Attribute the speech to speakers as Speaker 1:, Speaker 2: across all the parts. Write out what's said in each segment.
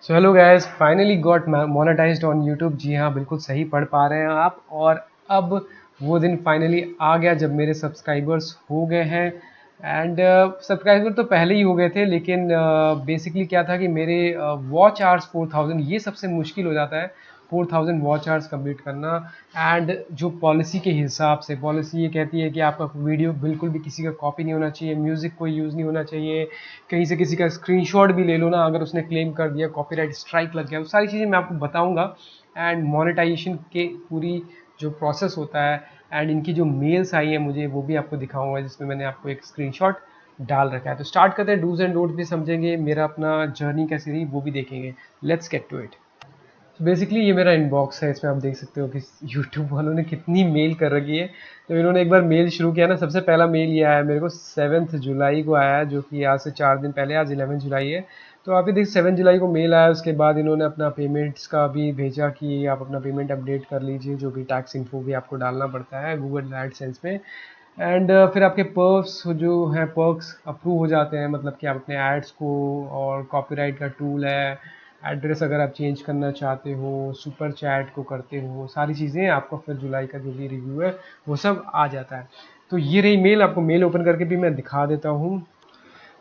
Speaker 1: So hello guys, finally got monetized on YouTube. जी हाँ, बिल्कुल सही पढ़ पा रहे हैं आप। और अब वो दिन फाइनली आ गया जब मेरे सब्सक्राइबर्स हो गए हैं। एंड सब्सक्राइबर तो पहले ही हो गए थे, लेकिन बेसिकली क्या था कि मेरे वॉच आवर्स 4000, ये सबसे मुश्किल हो जाता है 4000 वॉच आवर्स कंप्लीट करना। एंड जो पॉलिसी के हिसाब से, पॉलिसी ये कहती है कि आपका वीडियो बिल्कुल भी किसी का कॉपी नहीं होना चाहिए, म्यूज़िक कोई यूज़ नहीं होना चाहिए, कहीं से किसी का स्क्रीनशॉट भी ले लो ना, अगर उसने क्लेम कर दिया, कॉपीराइट स्ट्राइक लग गया, वो सारी चीज़ें मैं आपको बताऊंगा। एंड मोनेटाइजेशन के पूरी जो प्रोसेस होता है एंड इनकी जो मेल्स आई है मुझे, वो भी आपको दिखाऊंगा, जिसमें मैंने आपको एक स्क्रीनशॉट डाल रखा है। तो स्टार्ट करते हैं, डूज एंड डोंट्स भी समझेंगे, मेरा अपना जर्नी कैसी रही वो भी देखेंगे। Let's get to it. Basically ये मेरा इनबॉक्स है, इसमें आप देख सकते हो कि यूट्यूब वालों ने कितनी मेल कर रखी है। तो इन्होंने एक बार मेल शुरू किया ना, सबसे पहला मेल ये आया मेरे को 7 जुलाई को आया है, जो कि आज से 4 दिन पहले, आज 11 जुलाई है। तो आप ये देख 7 जुलाई को मेल आया। उसके बाद इन्होंने अपना पेमेंट्स का भी भेजा कि आप अपना पेमेंट अपडेट कर लीजिए, जो कि टैक्स इन्फो भी आपको डालना पड़ता है गूगल एडसेंस में। एंड फिर आपके पर्क्स जो है, पर्क्स अप्रूव हो जाते हैं, मतलब कि आप अपने एड्स को, और कॉपीराइट का टूल है, एड्रेस अगर आप चेंज करना चाहते हो, सुपर चैट को करते हो, सारी चीज़ें आपको फिर जुलाई का जो भी रिव्यू है वो सब आ जाता है। तो ये रही मेल, आपको मेल ओपन करके भी मैं दिखा देता हूँ।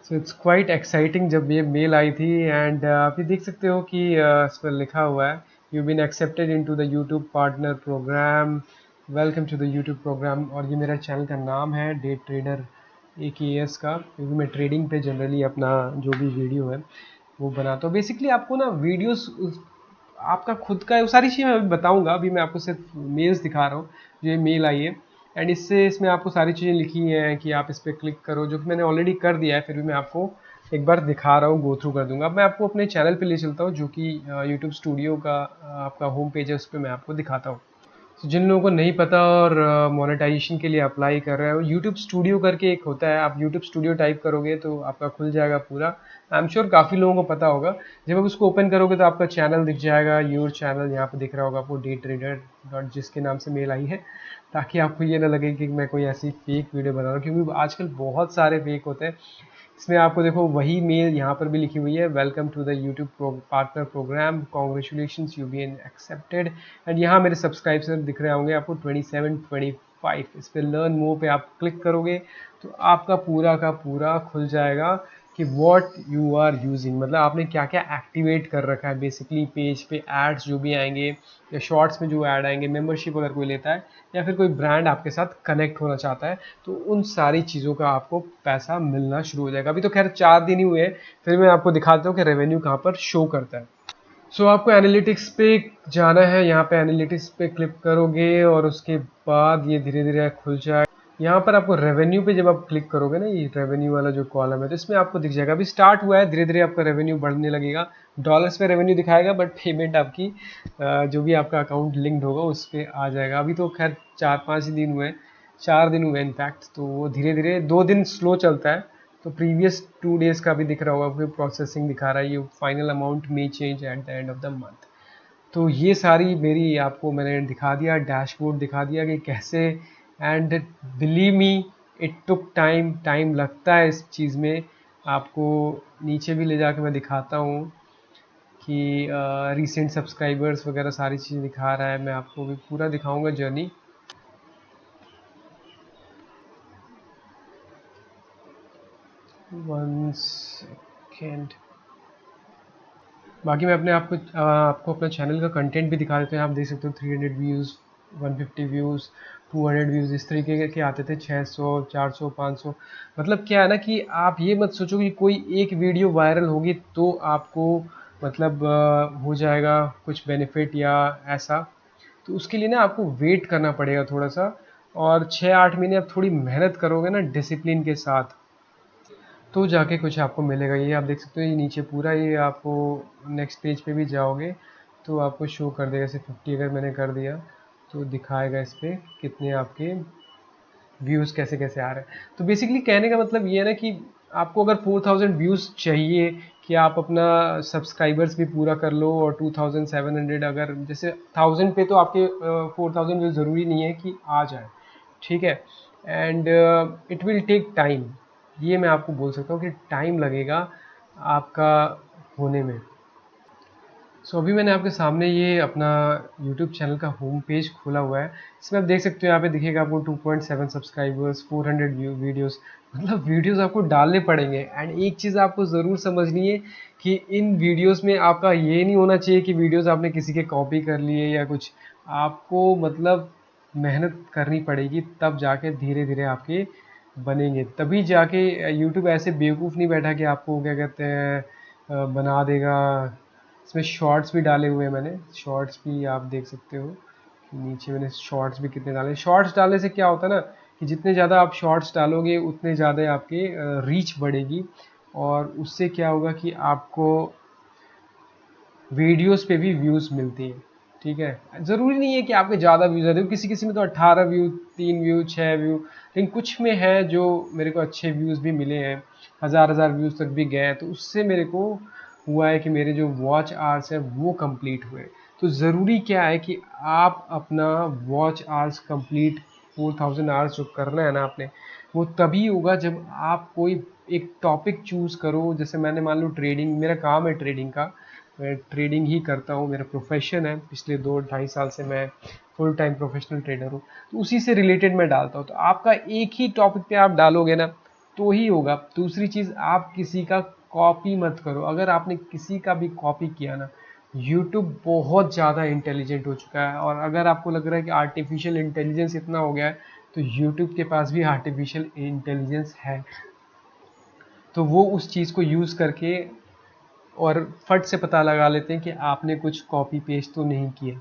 Speaker 1: सो इट्स क्वाइट एक्साइटिंग जब ये मेल आई थी। एंड आप ये देख सकते हो कि इस पर लिखा हुआ है, you been accepted into the YouTube partner program, welcome to the YouTube program. और ये मेरा चैनल का नाम है डे ट्रेडर AKS का, क्योंकि मैं ट्रेडिंग पे जनरली अपना जो भी वीडियो है वो बनाता हूँ। बेसिकली आपको ना वीडियोस आपका खुद का, वो सारी चीज़ें मैं अभी बताऊंगा। अभी मैं आपको सिर्फ मेल्स दिखा रहा हूँ, जो ये मेल आई है। एंड इसमें आपको सारी चीज़ें लिखी हैं कि आप इस पर क्लिक करो, जो कि मैंने ऑलरेडी कर दिया है, फिर भी मैं आपको एक बार दिखा रहा हूँ, गो थ्रू कर दूंगा। अब मैं आपको अपने चैनल पे ले चलता हूँ, जो कि यूट्यूब स्टूडियो का आपका होम पेज है, उस पर मैं आपको दिखाता हूँ। तो जिन लोगों को नहीं पता और मोनेटाइजेशन के लिए अप्लाई कर रहे हो, यूट्यूब स्टूडियो करके एक होता है, आप यूट्यूब स्टूडियो टाइप करोगे तो आपका खुल जाएगा पूरा। आई एम श्योर काफ़ी लोगों को पता होगा। जब आप उसको ओपन करोगे तो आपका चैनल दिख जाएगा, योर चैनल यहाँ पे दिख रहा होगा आपको, डे ट्रेडर डॉट जिसके नाम से मेल आई है, ताकि आपको ये ना लगे कि मैं कोई ऐसी फेक वीडियो बना रहा हूँ, क्योंकि आजकल बहुत सारे फेक होते हैं। इसमें आपको देखो वही मेल यहाँ पर भी लिखी हुई है, welcome to the YouTube partner program, congratulation you been accepted. And यहाँ मेरे सब्सक्राइबर दिख रहे होंगे आपको 27 25। इस पर लर्न मोर पे आप क्लिक करोगे तो आपका पूरा का पूरा खुल जाएगा कि व्हाट यू आर यूजिंग, मतलब आपने क्या क्या एक्टिवेट कर रखा है। बेसिकली पेज पे एड्स जो भी आएंगे, या शॉर्ट्स में जो ऐड आएंगे, मेंबरशिप अगर कोई लेता है, या फिर कोई ब्रांड आपके साथ कनेक्ट होना चाहता है, तो उन सारी चीज़ों का आपको पैसा मिलना शुरू हो जाएगा। अभी तो खैर 4 दिन ही हुए हैं, फिर मैं आपको दिखाता हूँ कि रेवेन्यू कहाँ पर शो करता है। सो आपको एनालिटिक्स पे जाना है, यहाँ पे एनालिटिक्स पे क्लिक करोगे और उसके बाद ये धीरे धीरे खुल जाए। यहाँ पर आपको रेवेन्यू पे जब आप क्लिक करोगे ना, ये रेवेन्यू वाला जो कॉलम है, तो इसमें आपको दिख जाएगा, अभी स्टार्ट हुआ है, धीरे धीरे आपका रेवेन्यू बढ़ने लगेगा। डॉलर्स पे रेवेन्यू दिखाएगा, बट पेमेंट आपकी जो भी आपका अकाउंट लिंक्ड होगा उस पर आ जाएगा। अभी तो खैर 4-5 ही दिन हुए हैं, 4 दिन हुए इनफैक्ट, तो वो धीरे धीरे 2 दिन स्लो चलता है। तो प्रीवियस 2 डेज का भी दिख रहा होगा आपको, प्रोसेसिंग दिखा रहा है, ये फाइनल अमाउंट में change at the end of the month. तो ये सारी मेरी आपको मैंने दिखा दिया, डैशबोर्ड दिखा दिया कि कैसे। And believe me, it took time, time लगता है इस चीज़ में। आपको नीचे भी ले जाके मैं दिखाता हूँ कि रीसेंट सब्सक्राइबर्स वगैरह सारी चीज़ें दिखा रहा है, मैं आपको भी पूरा दिखाऊंगा जर्नी। One second. बाकी मैं आपको अपना चैनल का कंटेंट भी दिखा देते हैं। आप देख सकते हो 300 व्यूज़, 150 व्यूज़, 200 व्यूज़, इस तरीके के आते थे, 600, 400, 500। मतलब क्या है ना कि आप ये मत सोचो कि कोई एक वीडियो वायरल होगी तो आपको मतलब हो जाएगा कुछ बेनिफिट या ऐसा। तो उसके लिए ना आपको वेट करना पड़ेगा थोड़ा सा, और 6-8 महीने आप थोड़ी मेहनत करोगे ना डिसिप्लिन के साथ, तो जाके कुछ आपको मिलेगा। ये आप देख सकते हो, ये नीचे पूरा, ये आपको नेक्स्ट पेज पे भी जाओगे तो आपको शो कर देगा। जैसे 50 अगर मैंने कर दिया तो दिखाएगा इस पर कितने आपके व्यूज़ कैसे कैसे आ रहे हैं। तो बेसिकली कहने का मतलब ये है ना कि आपको अगर 4000 व्यूज़ चाहिए कि आप अपना सब्सक्राइबर्स भी पूरा कर लो, और 2700, अगर जैसे 1000 पे तो आपके 4000 व्यूज़ ज़रूरी नहीं है कि आ जाए, ठीक है। And it will take time, ये मैं आपको बोल सकता हूँ कि टाइम लगेगा आपका होने में। सो अभी मैंने आपके सामने ये अपना यूट्यूब चैनल का होम पेज खोला हुआ है। इसमें आप देख सकते हो, यहाँ पे दिखेगा आपको 2.7 सब्सक्राइबर्स, 400 वीडियोस। मतलब वीडियोस आपको डालने पड़ेंगे। एंड एक चीज़ आपको ज़रूर समझनी है कि इन वीडियोस में आपका ये नहीं होना चाहिए कि वीडियोस आपने किसी के कॉपी कर लिए या कुछ। आपको मतलब मेहनत करनी पड़ेगी, तब जाके धीरे धीरे आपके बनेंगे। तभी जाके यूट्यूब ऐसे बेवकूफ़ नहीं बैठा कि आपको क्या कहते हैं बना देगा। इसमें शॉर्ट्स भी डाले हुए हैं मैंने, शॉर्ट्स भी आप देख सकते हो। नीचे मैंने शॉर्ट्स भी कितने डाले। शॉर्ट्स डालने से क्या होता है ना कि जितने ज़्यादा आप शॉर्ट्स डालोगे उतने ज़्यादा आपके रीच बढ़ेगी, और उससे क्या होगा कि आपको वीडियोस पे भी व्यूज़ मिलती हैं। ठीक है, ज़रूरी नहीं है कि आपके ज़्यादा व्यूज़ आते हो। किसी किसी में तो 18 व्यू, 3 व्यू, 6 व्यू, लेकिन कुछ में है जो मेरे को अच्छे व्यूज़ भी मिले हैं, हज़ार हज़ार व्यूज़ तक भी गए हैं। तो उससे मेरे को हुआ है कि मेरे जो वॉच आवर्स है वो कंप्लीट हुए। तो ज़रूरी क्या है कि आप अपना वॉच आवर्स कंप्लीट, 4000 आवर्स जो करना है ना आपने, वो तभी होगा जब आप कोई एक टॉपिक चूज़ करो। जैसे मैंने मान लो ट्रेडिंग, मेरा काम है ट्रेडिंग का, मैं ट्रेडिंग ही करता हूँ, मेरा प्रोफेशन है। पिछले 2 ढाई साल से मैं फुल टाइम प्रोफेशनल ट्रेडर हूँ। तो उसी से रिलेटेड मैं डालता हूँ। तो आपका एक ही टॉपिक पे आप डालोगे ना तो ही होगा। दूसरी चीज़, आप किसी का कॉपी मत करो। अगर आपने किसी का भी कॉपी किया ना, यूट्यूब बहुत ज़्यादा इंटेलिजेंट हो चुका है। और अगर आपको लग रहा है कि आर्टिफिशियल इंटेलिजेंस इतना हो गया है, तो यूट्यूब के पास भी आर्टिफिशियल इंटेलिजेंस है। तो वो उस चीज़ को यूज़ करके और फट से पता लगा लेते हैं कि आपने कुछ कॉपी पेस्ट तो नहीं किया।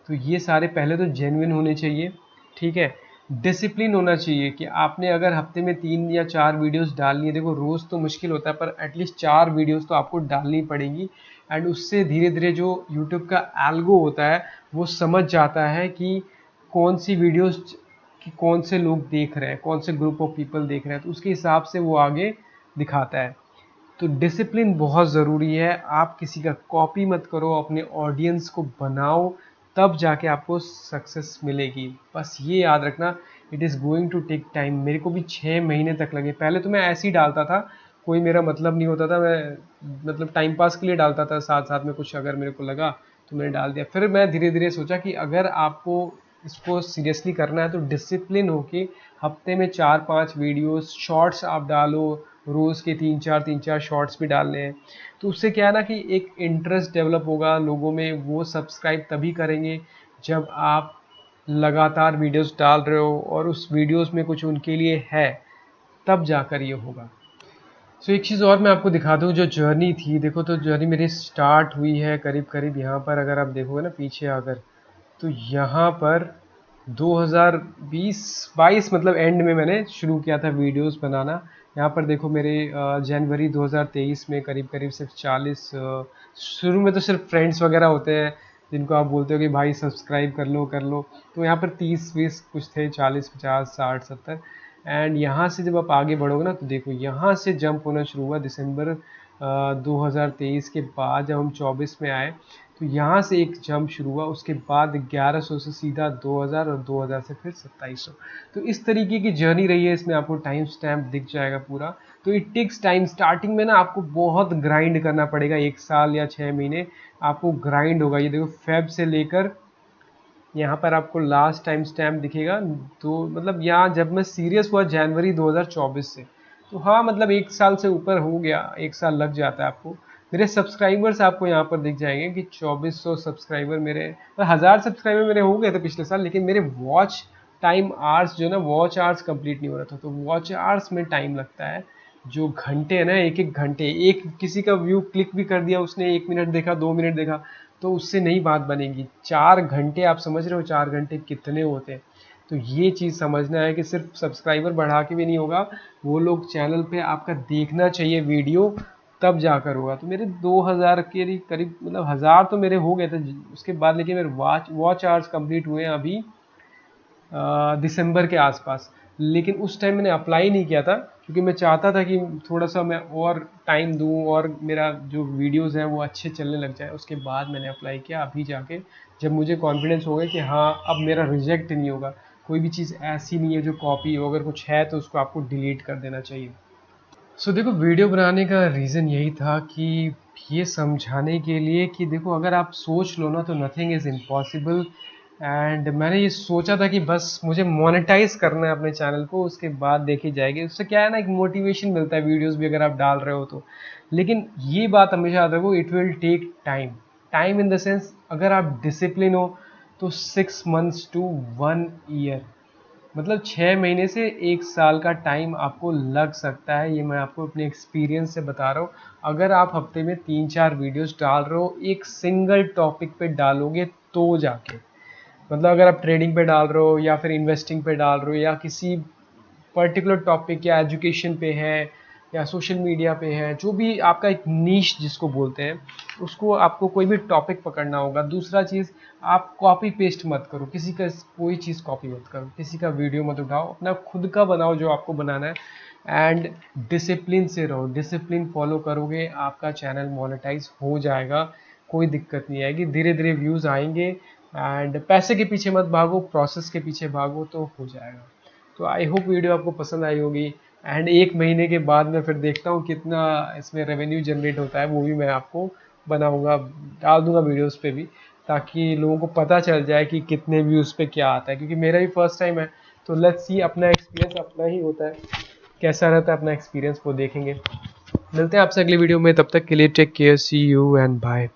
Speaker 1: तो ये सारे पहले तो जेन्युइन होने चाहिए। ठीक है, डिसिप्लिन होना चाहिए कि आपने अगर हफ्ते में 3 या 4 वीडियोस डालनी है, देखो रोज़ तो मुश्किल होता है पर एटलीस्ट 4 वीडियोस तो आपको डालनी पड़ेगी। एंड उससे धीरे धीरे जो यूट्यूब का एल्गो होता है वो समझ जाता है कि कौन सी वीडियोस कि कौन से लोग देख रहे हैं, कौन से ग्रुप ऑफ पीपल देख रहे हैं, तो उसके हिसाब से वो आगे दिखाता है। तो डिसिप्लिन बहुत ज़रूरी है। आप किसी का कॉपी मत करो, अपने ऑडियंस को बनाओ, तब जाके आपको सक्सेस मिलेगी। बस ये याद रखना, it is going to take time. मेरे को भी 6 महीने तक लगे। पहले तो मैं ऐसे ही डालता था, कोई मेरा मतलब नहीं होता था, मैं मतलब टाइम पास के लिए डालता था, साथ साथ में कुछ अगर मेरे को लगा तो मैंने डाल दिया। फिर मैं धीरे धीरे सोचा कि अगर आपको इसको सीरियसली करना है तो डिसिप्लिन होके हफ्ते में 4-5 वीडियोस शॉर्ट्स आप डालो। रोज़ के 3-4 शॉर्ट्स भी डालने हैं। तो उससे क्या है ना कि एक इंटरेस्ट डेवलप होगा लोगों में। वो सब्सक्राइब तभी करेंगे जब आप लगातार वीडियोस डाल रहे हो और उस वीडियोस में कुछ उनके लिए है, तब जाकर ये होगा। सो एक चीज़ और मैं आपको दिखा दूँ, जो जर्नी थी, देखो तो जर्नी मेरी स्टार्ट हुई है करीब करीब यहाँ पर, अगर आप देखोगे ना पीछे आकर, तो यहाँ पर 2020-22 मतलब एंड में मैंने शुरू किया था वीडियोस बनाना। यहाँ पर देखो मेरे जनवरी 2023 में करीब करीब सिर्फ 40, शुरू में तो सिर्फ फ्रेंड्स वगैरह होते हैं जिनको आप बोलते हो कि भाई सब्सक्राइब कर लो। तो यहाँ पर 30-20 कुछ थे, 40-50-60-70। एंड यहाँ से जब आप आगे बढ़ोगे ना तो देखो यहाँ से जंप होना शुरू हुआ दिसंबर 2023 के बाद। जब हम 24 में आए तो यहाँ से एक जंप शुरू हुआ। उसके बाद 1100 से सीधा 2000, और 2000 से फिर 2700। तो इस तरीके की जर्नी रही है। इसमें आपको टाइम स्टैम्प दिख जाएगा पूरा। तो इट टेक्स टाइम। स्टार्टिंग में ना आपको बहुत ग्राइंड करना पड़ेगा, 1 साल या 6 महीने आपको ग्राइंड होगा। ये देखो फेब से लेकर यहाँ पर आपको लास्ट टाइम स्टैम्प दिखेगा। तो मतलब यहाँ जब मैं सीरियस हुआ जनवरी 2024 से, तो हाँ मतलब 1 साल से ऊपर हो गया, 1 साल लग जाता है आपको। मेरे सब्सक्राइबर्स आपको यहाँ पर दिख जाएंगे कि 2400 सब्सक्राइबर मेरे, 1000 सब्सक्राइबर मेरे हो गए थे पिछले साल। लेकिन मेरे वॉच टाइम आवर्स जो ना, वॉच आवर्स कंप्लीट नहीं हो रहा था। तो वॉच आवर्स में टाइम लगता है, जो घंटे है ना, एक एक घंटे। एक किसी का व्यू क्लिक भी कर दिया उसने, 1 मिनट देखा, 2 मिनट देखा, तो उससे नहीं बात बनेगी। 4 घंटे, आप समझ रहे हो 4 घंटे कितने होते हैं। तो ये चीज़ समझना है कि सिर्फ सब्सक्राइबर बढ़ा के भी नहीं होगा, वो लोग चैनल पे आपका देखना चाहिए वीडियो, तब जाकर होगा। तो मेरे 2000 के करीब मतलब 1000 तो मेरे हो गए थे उसके बाद। लेकिन मेरे वॉच आवर्स कंप्लीट हुए हैं अभी दिसंबर के आसपास। लेकिन उस टाइम मैंने अप्लाई नहीं किया था क्योंकि मैं चाहता था कि थोड़ा सा मैं और टाइम दूं और मेरा जो वीडियोस हैं वो अच्छे चलने लग जाए। उसके बाद मैंने अप्लाई किया अभी जाके, जब मुझे कॉन्फिडेंस हो गया कि हाँ अब मेरा रिजेक्ट नहीं होगा। कोई भी चीज़ ऐसी नहीं है जो कॉपी हो, अगर कुछ है तो उसको आपको डिलीट कर देना चाहिए। देखो वीडियो बनाने का रीज़न यही था कि ये समझाने के लिए कि देखो अगर आप सोच लो ना तो नथिंग इज़ इम्पॉसिबल। एंड मैंने ये सोचा था कि बस मुझे मोनेटाइज करना है अपने चैनल को, उसके बाद देखी जाएगी। उससे क्या है ना, एक मोटिवेशन मिलता है वीडियोस भी अगर आप डाल रहे हो तो। लेकिन ये बात हमेशा याद रखो, it will take time. Time in the sense, अगर आप डिसिप्लिन हो तो 6 मंथ्स टू 1 ईयर, मतलब 6 महीने से 1 साल का टाइम आपको लग सकता है। ये मैं आपको अपने एक्सपीरियंस से बता रहा हूँ। अगर आप हफ्ते में 3-4 वीडियोस डाल रहे हो, एक सिंगल टॉपिक पे डालोगे तो जाके, मतलब अगर आप ट्रेडिंग पे डाल रहे हो या फिर इन्वेस्टिंग पे डाल रहे हो या किसी पर्टिकुलर टॉपिक या एजुकेशन पे है या सोशल मीडिया पे है, जो भी आपका एक नीश जिसको बोलते हैं, उसको आपको कोई भी टॉपिक पकड़ना होगा। दूसरा चीज़, आप कॉपी पेस्ट मत करो, किसी का कोई चीज़ कॉपी मत करो, किसी का वीडियो मत उठाओ, अपना खुद का बनाओ जो आपको बनाना है। एंड डिसिप्लिन से रहो, डिसिप्लिन फॉलो करोगे आपका चैनल मोनेटाइज हो जाएगा, कोई दिक्कत नहीं आएगी। धीरे धीरे व्यूज़ आएंगे। एंड पैसे के पीछे मत भागो, प्रोसेस के पीछे भागो तो हो जाएगा। तो आई होप वीडियो आपको पसंद आई होगी। एंड 1 महीने के बाद मैं फिर देखता हूँ कितना इसमें रेवेन्यू जनरेट होता है, वो भी मैं आपको बनाऊंगा, डाल दूंगा वीडियोस पे भी, ताकि लोगों को पता चल जाए कि कितने व्यूज़ पे क्या आता है, क्योंकि मेरा भी फर्स्ट टाइम है। तो लेट्स सी, अपना एक्सपीरियंस अपना ही होता है, कैसा रहता है अपना एक्सपीरियंस वो देखेंगे। मिलते हैं आपसे अगली वीडियो में, तब तक के लिए take care, see you and bye.